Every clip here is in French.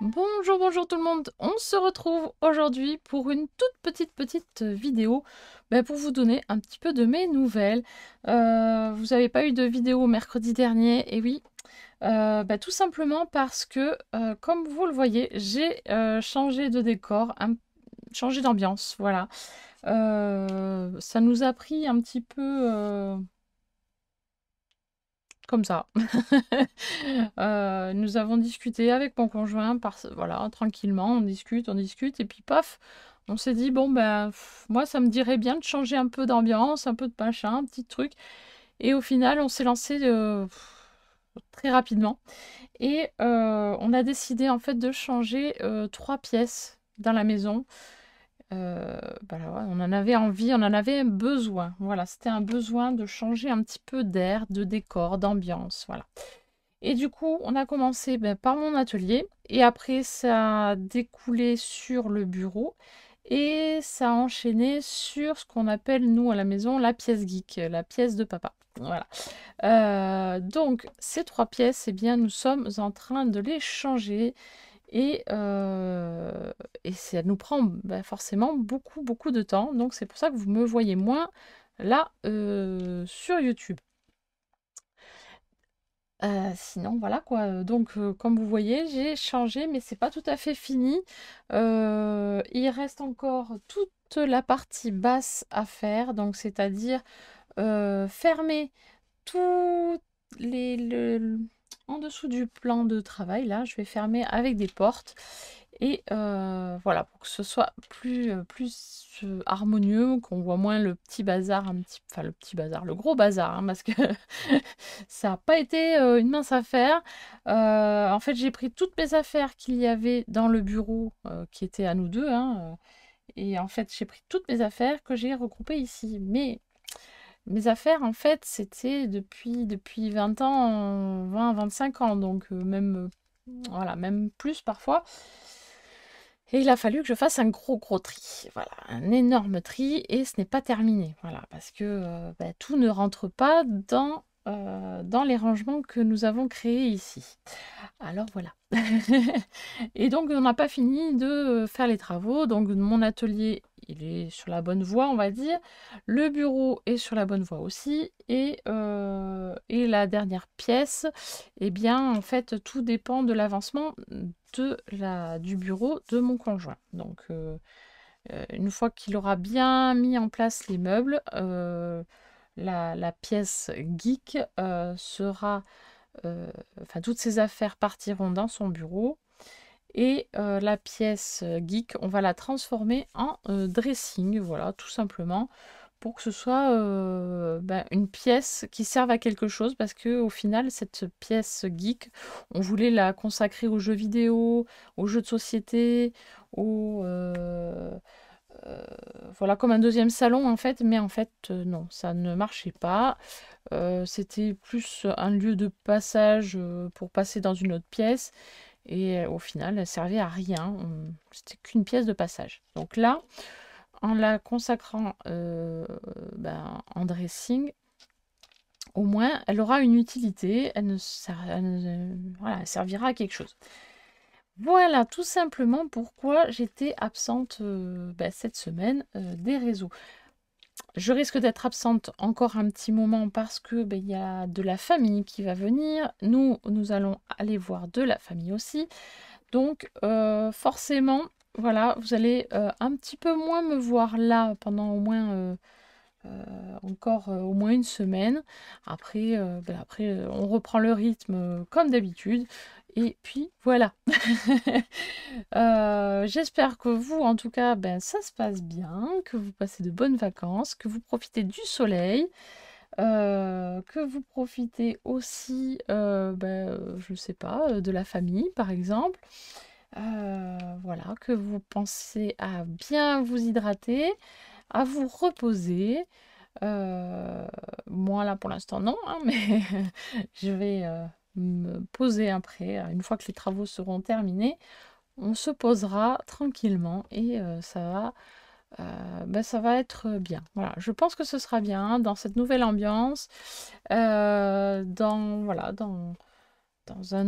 Bonjour, bonjour tout le monde. On se retrouve aujourd'hui pour une toute petite vidéo pour vous donner un petit peu de mes nouvelles. Vous n'avez pas eu de vidéo mercredi dernier, et oui, tout simplement parce que, comme vous le voyez, j'ai changé de décor, changé d'ambiance, voilà. Ça nous a pris un petit peu comme ça. Nous avons discuté avec mon conjoint, voilà, tranquillement, on discute, et puis paf, on s'est dit, bon, moi, ça me dirait bien de changer un peu d'ambiance, un peu de machin, un petit truc. Et au final, on s'est lancé très rapidement. Et on a décidé, en fait, de changer 3 pièces dans la maison. On en avait envie, on en avait besoin. Voilà, c'était un besoin de changer un petit peu d'air, de décor, d'ambiance, voilà. Et du coup, on a commencé par mon atelier et après ça a découlé sur le bureau et ça a enchaîné sur ce qu'on appelle nous à la maison la pièce geek, la pièce de papa. Voilà. Donc ces 3 pièces, eh bien, nous sommes en train de les changer et ça nous prend forcément beaucoup de temps. Donc c'est pour ça que vous me voyez moins là sur YouTube. Sinon, voilà quoi. Donc, comme vous voyez, j'ai changé, mais c'est pas tout à fait fini. Il reste encore toute la partie basse à faire, donc c'est-à-dire fermer tout en dessous du plan de travail. Là, je vais fermer avec des portes. Et voilà, pour que ce soit plus harmonieux, qu'on voit moins le petit bazar, enfin le petit bazar, le gros bazar, hein, parce que ça n'a pas été une mince affaire. En fait, j'ai pris toutes mes affaires qu'il y avait dans le bureau, qui étaient à nous deux, hein, et en fait, j'ai pris toutes mes affaires que j'ai regroupées ici. Mais mes affaires, en fait, c'était depuis 20 ans, 25 ans, donc voilà, même plus parfois. Et il a fallu que je fasse un gros tri, voilà, un énorme tri, et ce n'est pas terminé, voilà, parce que tout ne rentre pas dans les rangements que nous avons créés ici. Alors voilà. Et donc on n'a pas fini de faire les travaux, donc mon atelier, il est sur la bonne voie, on va dire. Le bureau est sur la bonne voie aussi, et la dernière pièce, eh bien, en fait, tout dépend de l'avancement du bureau de mon conjoint. Donc, une fois qu'il aura bien mis en place les meubles, la pièce geek sera... enfin, toutes ses affaires partiront dans son bureau. Et la pièce geek, on va la transformer en dressing, voilà, tout simplement, pour que ce soit une pièce qui serve à quelque chose, parce que au final, cette pièce geek, on voulait la consacrer aux jeux vidéo, aux jeux de société, euh, voilà, comme un deuxième salon en fait, mais en fait non, ça ne marchait pas. C'était plus un lieu de passage pour passer dans une autre pièce. Et au final, elle servait à rien. C'était qu'une pièce de passage. Donc là, en la consacrant en dressing, au moins, elle aura une utilité. Voilà, elle servira à quelque chose. Voilà tout simplement pourquoi j'étais absente cette semaine des réseaux. Je risque d'être absente encore un petit moment parce que il y a de la famille qui va venir. Nous allons aller voir de la famille aussi. Donc forcément, voilà, vous allez un petit peu moins me voir là pendant au moins encore au moins une semaine. Après, on reprend le rythme comme d'habitude. Et puis voilà. J'espère que vous, en tout cas, ça se passe bien, que vous passez de bonnes vacances, que vous profitez du soleil, que vous profitez aussi, je sais pas, de la famille, par exemple. Voilà, que vous pensez à bien vous hydrater, à vous reposer. Moi, là, pour l'instant, non, hein, mais je vais me poser après. Une fois que les travaux seront terminés, on se posera tranquillement et ça va être bien. Voilà, je pense que ce sera bien dans cette nouvelle ambiance, voilà, dans un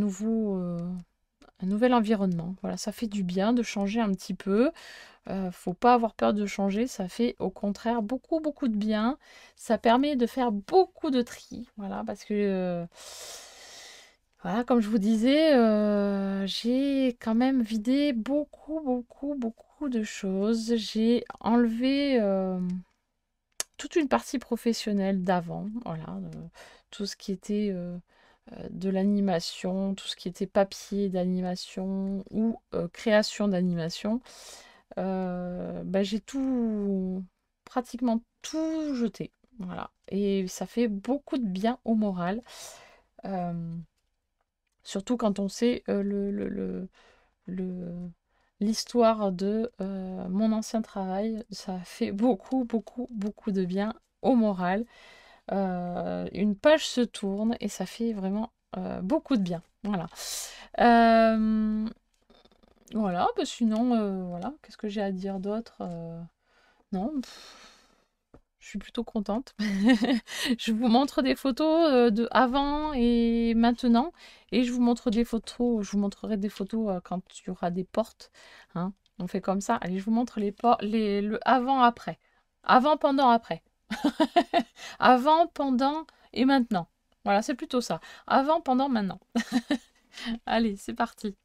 un nouvel environnement. Voilà, ça fait du bien de changer un petit peu. Faut pas avoir peur de changer, ça fait au contraire beaucoup, beaucoup de bien. Ça permet de faire beaucoup de tri, voilà, parce que, voilà, comme je vous disais, j'ai quand même vidé beaucoup, beaucoup, beaucoup de choses. J'ai enlevé, toute une partie professionnelle d'avant, voilà, tout ce qui était, de l'animation, tout ce qui était papier d'animation ou, création d'animation. Bah, j'ai tout pratiquement tout jeté, voilà, et ça fait beaucoup de bien au moral, surtout quand on sait, le l'histoire de, mon ancien travail. Ça fait beaucoup, beaucoup, beaucoup de bien au moral. Une page se tourne et ça fait vraiment, beaucoup de bien, voilà. Voilà, bah, sinon, voilà, qu'est-ce que j'ai à dire d'autre? Non, je suis plutôt contente. Je vous montre des photos, de avant et maintenant, et je vous montre des photos je vous montrerai des photos, quand il y aura des portes, hein. On fait comme ça. Allez, je vous montre le avant, après. Avant, pendant, après. Avant, pendant et maintenant. Voilà, c'est plutôt ça. Avant, pendant, maintenant. Allez, c'est parti.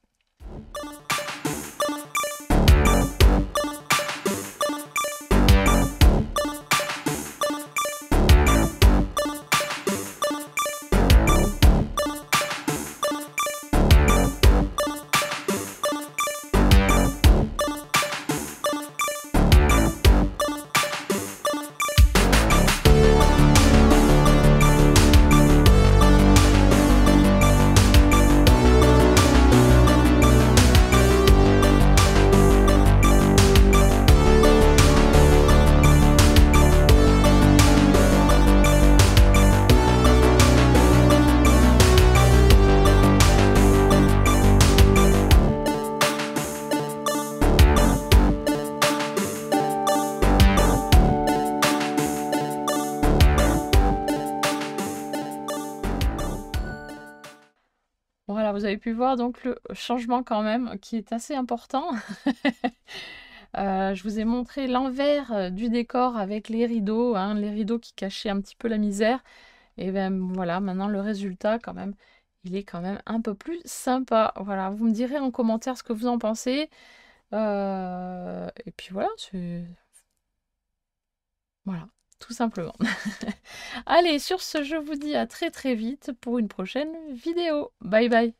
Voilà, vous avez pu voir donc le changement quand même qui est assez important. Je vous ai montré l'envers, du décor avec les rideaux, hein, les rideaux qui cachaient un petit peu la misère, et ben voilà, maintenant le résultat quand même, il est quand même un peu plus sympa. Voilà, vous me direz en commentaire ce que vous en pensez. Et puis voilà, c'est voilà, tout simplement. Allez, sur ce, je vous dis à très très vite pour une prochaine vidéo. Bye bye.